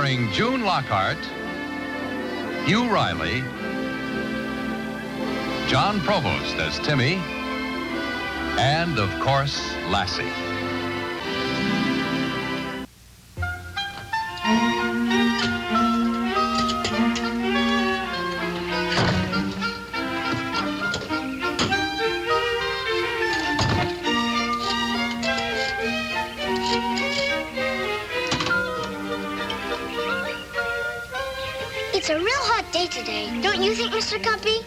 Starring June Lockhart, Hugh Riley, John Provost as Timmy, and, of course, Lassie. It's a real hot day today, don't you think, Mr. Guppy?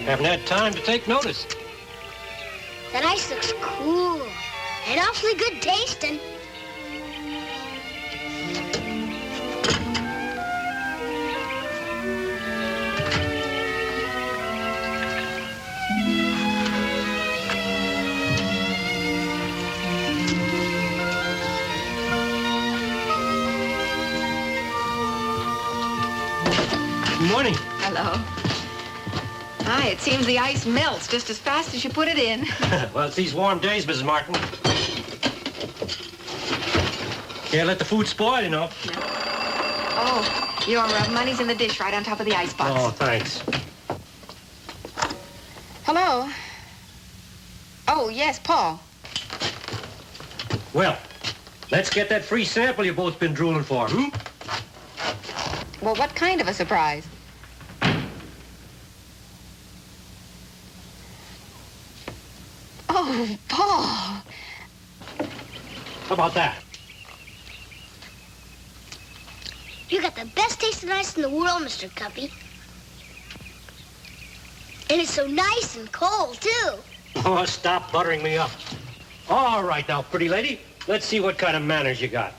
Haven't had time to take notice. That ice looks cool and awfully good tasting. Good morning. Hello. Hi, it seems the ice melts just as fast as you put it in. Well, it's these warm days, Mrs. Martin. Can't let the food spoil, you know. No. Oh, your money's in the dish right on top of the icebox. Oh, thanks. Hello. Oh, yes, Paul. Well, let's get that free sample you've both been drooling for, hmm? Well, what kind of a surprise? Oh, Paul. How about that? You got the best tasting ice in the world, Mr. Guppy. And it's so nice and cold, too. Oh, stop buttering me up. All right now, pretty lady. Let's see what kind of manners you got.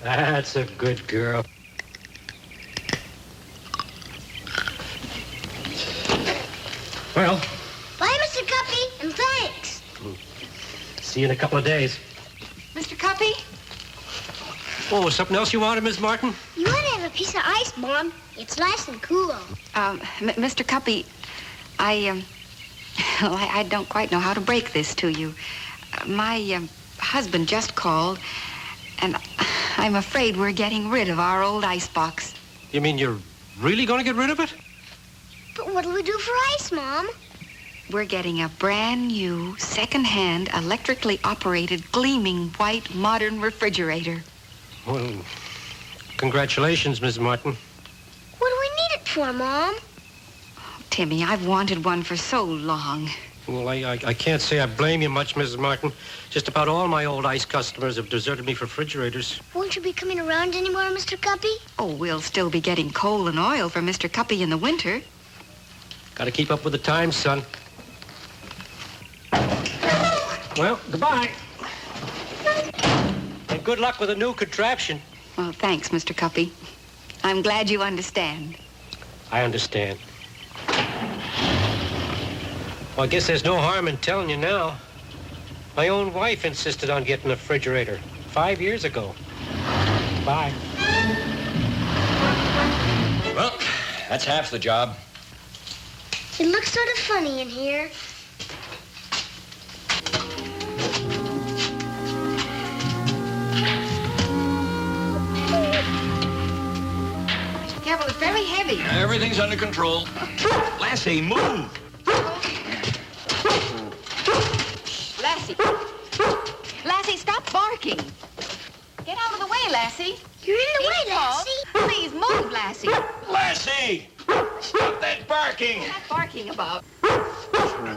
That's a good girl. Well, Bye, Mr. Guppy, and thanks. see you in a couple of days. Mr. Cuppy? Oh, something else you wanted, Miss Martin? You ought to have a piece of ice, Mom. It's nice and cool. Mr. Cuppy, I don't quite know how to break this to you. My husband just called, and I'm afraid we're getting rid of our old icebox. You mean you're really going to get rid of it? But what'll we do for ice, Mom? We're getting a brand new, second-hand, electrically operated, gleaming white, modern refrigerator. Well, congratulations, Miss Martin. What do we need it for, Mom? Timmy, I've wanted one for so long. Well, I can't say I blame you much, Mrs. Martin. Just about all my old ice customers have deserted me for refrigerators. Won't you be coming around anymore, Mr. Guppy? Oh, we'll still be getting coal and oil for Mr. Cuppy in the winter. Got to keep up with the times, son. Well, goodbye. And good luck with the new contraption. Well, thanks, Mr. Cuppy. I'm glad you understand. I understand. Well, I guess there's no harm in telling you now. My own wife insisted on getting a refrigerator 5 years ago. Bye. Well, that's half the job. It looks sort of funny in here. Careful, it's very heavy. Everything's under control. Lassie, move! Lassie. Lassie, stop barking. Get out of the way, Lassie. You're in the way, Please, Paul. Lassie. Please move, Lassie. Lassie! Stop that barking! What's that barking about?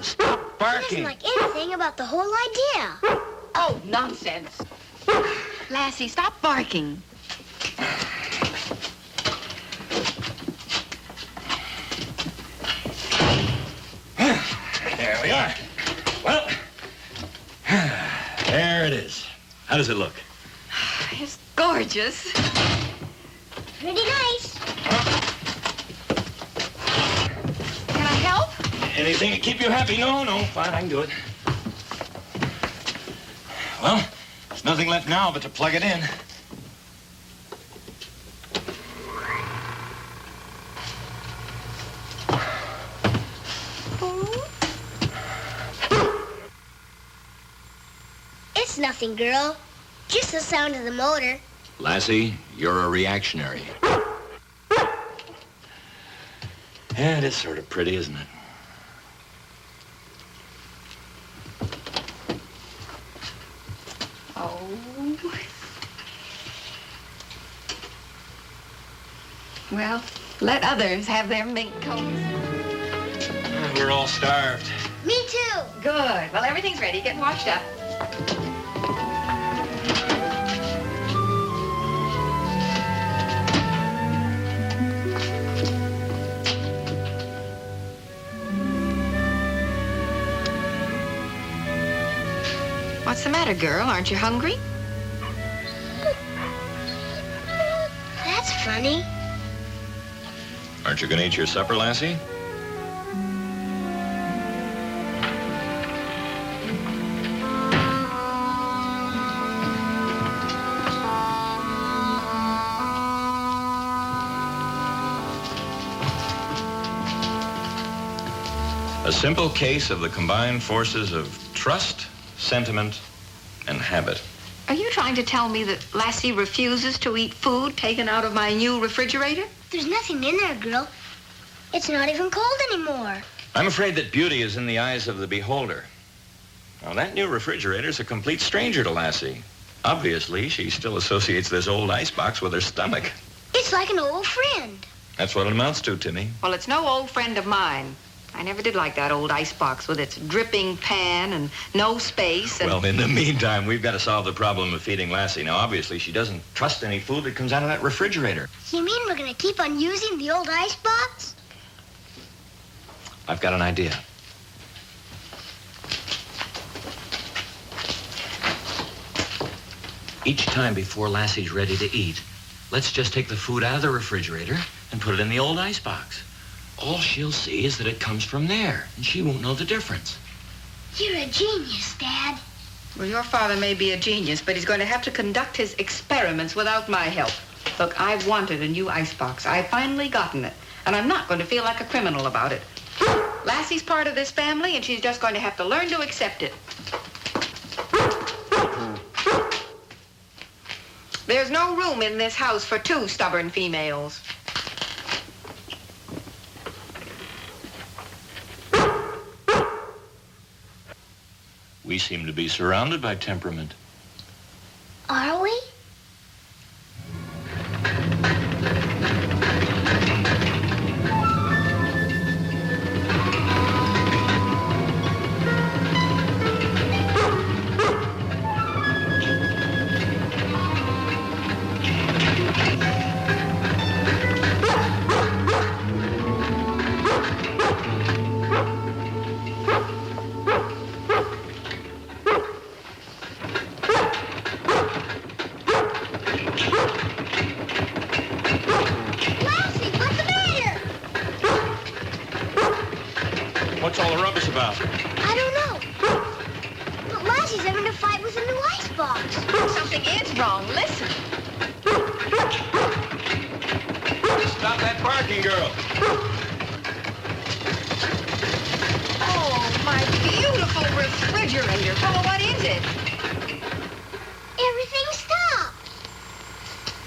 Stop He doesn't barking! like anything about the whole idea. Oh, nonsense. Lassie, stop barking. There we are. Well, there it is. How does it look? It's gorgeous. Pretty nice. Can I help? Anything to keep you happy? No, fine, I can do it. Well, there's nothing left now but to plug it in. It's nothing, girl. Just the sound of the motor. Lassie, you're a reactionary. Yeah, it is sort of pretty, isn't it? Oh. Well, let others have their mink coats. We're all starved. Me too. Good. Well, everything's ready. Get washed up. What's the matter, girl? Aren't you hungry? That's funny. Aren't you going to eat your supper, Lassie? A simple case of the combined forces of trust, sentiment, and habit. Are you trying to tell me that Lassie refuses to eat food taken out of my new refrigerator? There's nothing in there, girl. It's not even cold anymore. I'm afraid that beauty is in the eyes of the beholder. Now, that new refrigerator's a complete stranger to Lassie. Obviously, she still associates this old icebox with her stomach. It's like an old friend. That's what it amounts to, Timmy. Well, it's no old friend of mine. I never did like that old icebox with its dripping pan and no space and... Well, in the meantime, we've got to solve the problem of feeding Lassie. Now, obviously, she doesn't trust any food that comes out of that refrigerator. You mean we're going to keep on using the old icebox? I've got an idea. Each time before Lassie's ready to eat, let's just take the food out of the refrigerator and put it in the old icebox. All she'll see is that it comes from there, and she won't know the difference. You're a genius, Dad. Well, your father may be a genius, but he's going to have to conduct his experiments without my help. Look, I've wanted a new icebox. I've finally gotten it, and I'm not going to feel like a criminal about it. Lassie's part of this family, and she's just going to have to learn to accept it. There's no room in this house for two stubborn females. We seem to be surrounded by temperament. Are we? What's all the rubbish about? I don't know. But Lassie's having a fight with a new icebox. Something is wrong. Listen. Stop that barking, girl. Oh, my beautiful refrigerator. Oh, what is it? Everything stopped.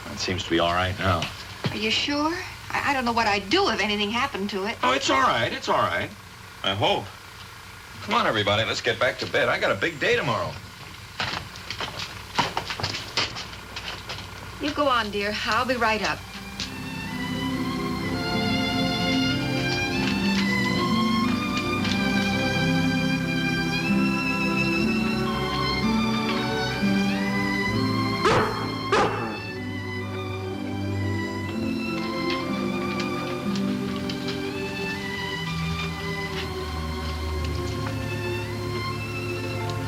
That seems to be all right now. Are you sure? I don't know what I'd do if anything happened to it. Oh, it's all right. It's all right. I hope. Come on, everybody. Let's get back to bed. I got a big day tomorrow. You go on, dear. I'll be right up.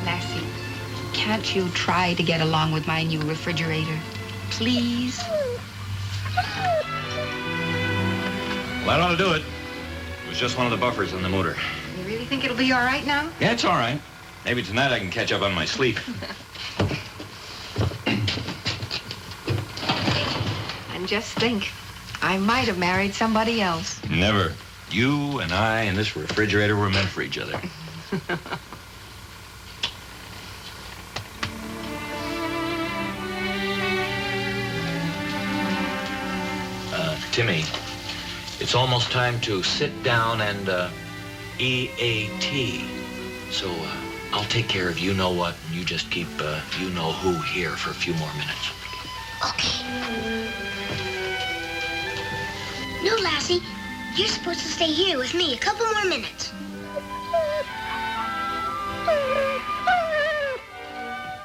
Lassie, can't you try to get along with my new refrigerator? Please? Well, that ought to do it. It was just one of the buffers on the motor. You really think it'll be all right now? Yeah, it's all right. Maybe tonight I can catch up on my sleep. And just think, I might have married somebody else. Never. You and I and this refrigerator were meant for each other. Timmy, it's almost time to sit down and EAT. So I'll take care of you-know-what, and you just keep you-know-who here for a few more minutes. Okay. No, Lassie. You're supposed to stay here with me a couple more minutes.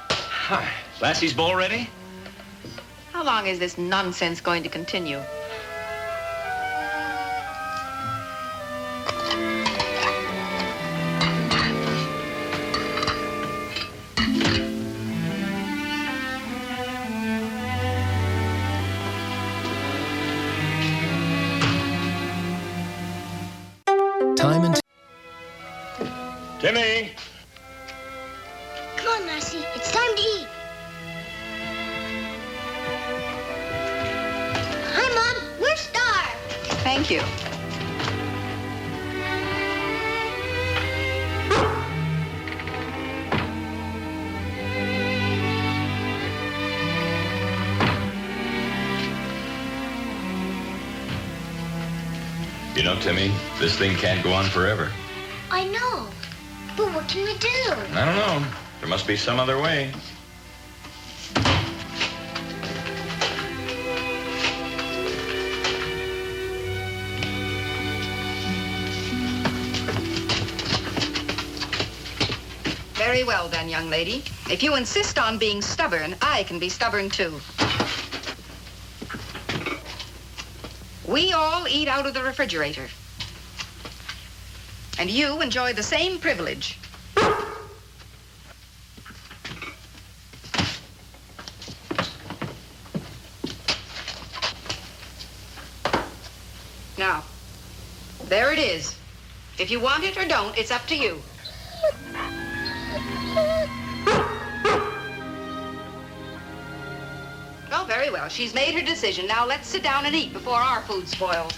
Hi. Lassie's bowl ready? How long is this nonsense going to continue? Timmy! Come on, Lassie. It's time to eat. Hi, Mom. We're starved. Thank you. You know, Timmy, this thing can't go on forever. I know. But what can we do? I don't know. There must be some other way. Very well then, young lady. If you insist on being stubborn, I can be stubborn too. We all eat out of the refrigerator. And you enjoy the same privilege. Now, there it is. If you want it or don't, it's up to you. Oh, very well. She's made her decision. Now let's sit down and eat before our food spoils.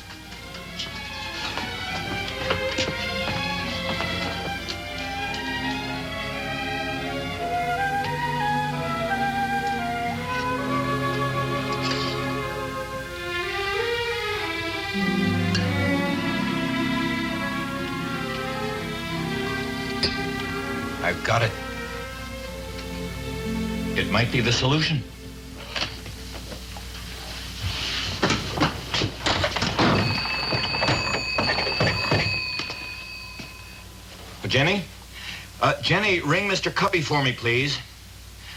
I've got it. It might be the solution. Jenny? Jenny, ring Mr. Cuppy for me, please.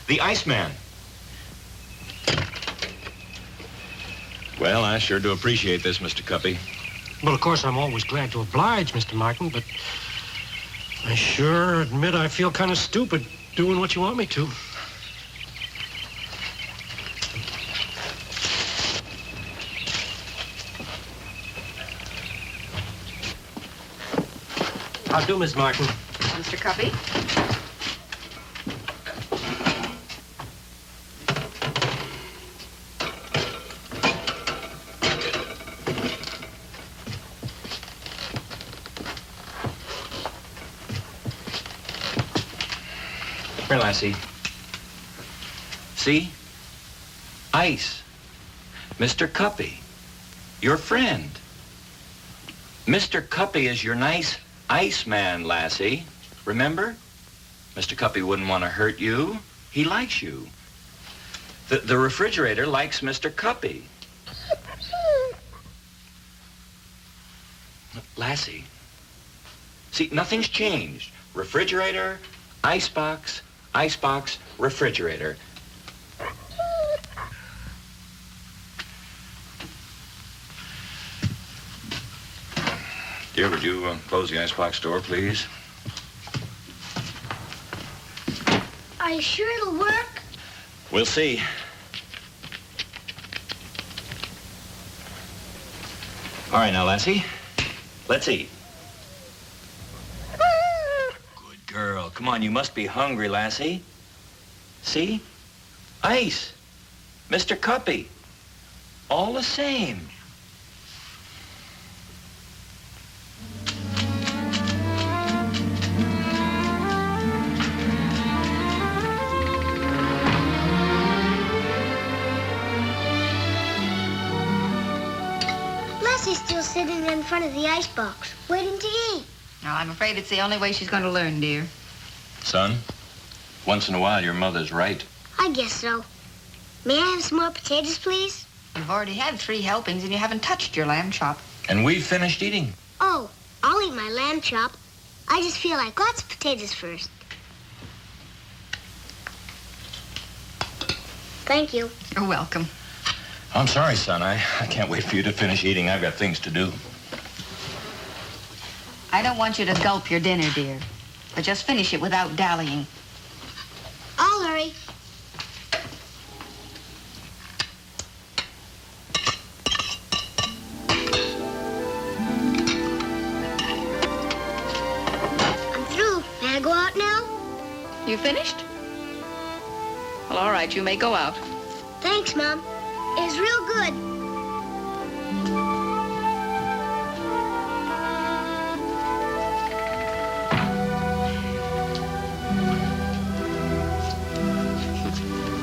The Iceman. Well, I sure do appreciate this, Mr. Cuppy. Well, of course, I'm always glad to oblige, Mr. Martin, but I sure admit I feel kind of stupid doing what you want me to. How do, Miss Martin? Mr. Cuppy? Here, Lassie. See? Ice. Mr. Cuppy. Your friend. Mr. Cuppy is your nice Iceman, Lassie. Remember? Mr. Cuppy wouldn't want to hurt you. He likes you. The refrigerator likes Mr. Cuppy. Lassie. See, nothing's changed. Refrigerator, icebox, icebox, refrigerator. Dear, would you close the icebox door, please? Are you sure it'll work? We'll see. All right, now, Lassie, let's eat. Good girl. Come on, you must be hungry, Lassie. See? Ice. Mr. Cuppy. All the same. Lassie's still sitting in front of the icebox, waiting to eat. Now, I'm afraid it's the only way she's going to learn, dear. Son, once in a while, your mother's right. I guess so. May I have some more potatoes, please? You've already had 3 helpings and you haven't touched your lamb chop. And we've finished eating. Oh, I'll eat my lamb chop. I just feel like lots of potatoes first. Thank you. You're welcome. I'm sorry, son. I can't wait for you to finish eating. I've got things to do. I don't want you to gulp your dinner, dear. But just finish it without dallying. I'll hurry. I'm through. May I go out now? You finished? Well, all right, you may go out. Thanks, Mom. It was real good.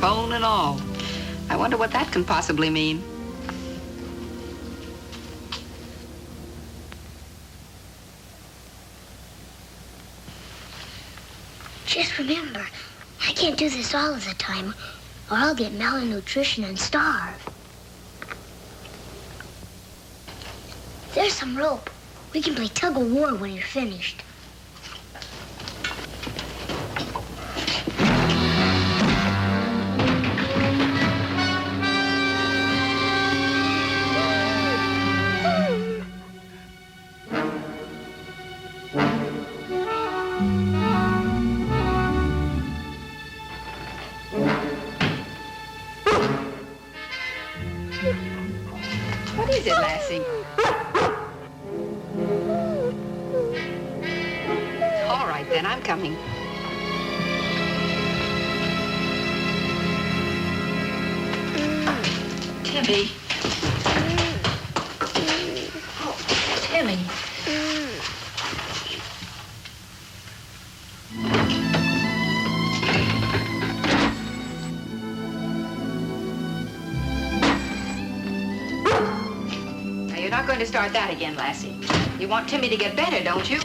Bone and all. I wonder what that can possibly mean. Just remember, I can't do this all of the time, or I'll get malnutrition and starve. There's some rope. We can play tug of war when you're finished. What is it, Lassie? All right, then, I'm coming. Timmy. Oh, Timmy. Now, you're not going to start that again, Lassie. You want Timmy to get better, don't you?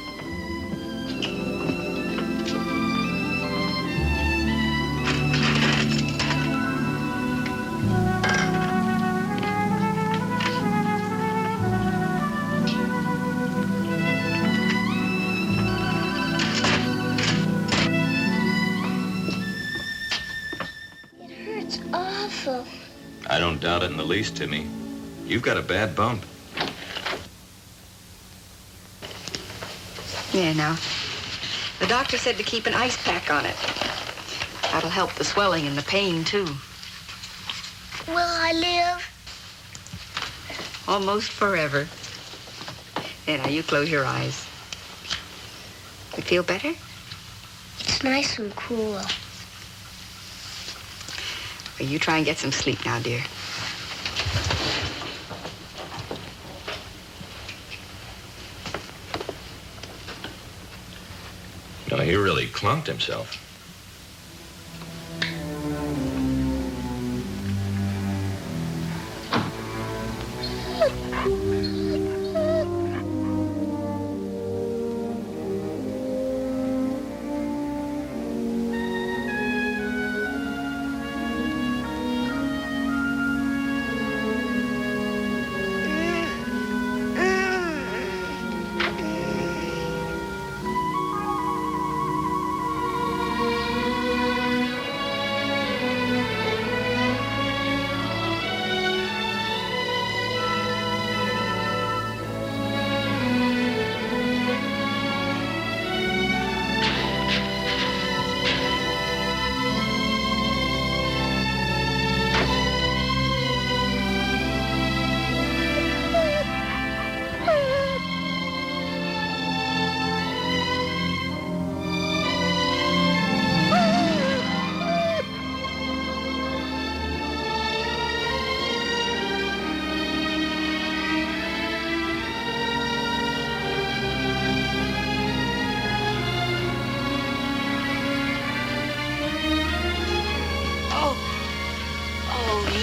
It hurts awful. I don't doubt it in the least, Timmy. You've got a bad bump. Yeah, now. The doctor said to keep an ice pack on it. That'll help the swelling and the pain, too. Will I live? Almost forever. There, now, you close your eyes. You feel better? It's nice and cool. Well, you try and get some sleep now, dear. No, he really clunked himself.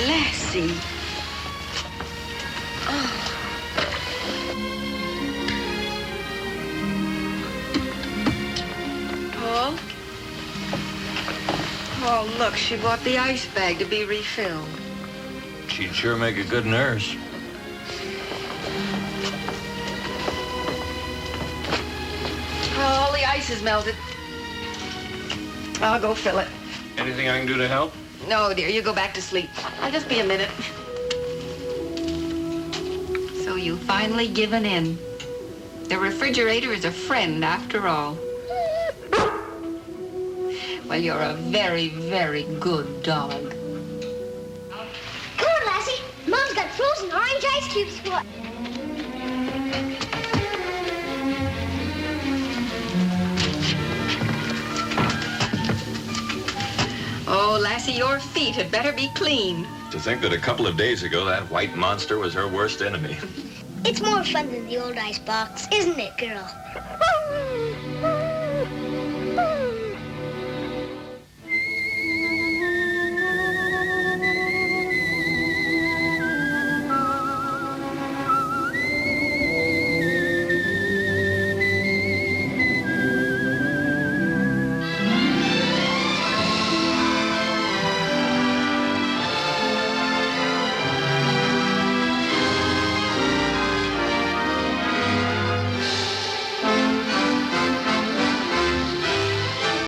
Lassie. Oh, look, she bought the ice bag to be refilled. She'd sure make a good nurse. Oh, all the ice is melted. I'll go fill it. Anything I can do to help? No, dear, you go back to sleep. I'll just be a minute. So you've finally given in. The refrigerator is a friend after all. Well, you're a very, very good dog. Come on, Lassie. Mom's got frozen orange ice cubes for... Oh, Lassie, your feet had better be clean. To think that a couple of days ago, that white monster was her worst enemy. It's more fun than the old icebox, isn't it, girl?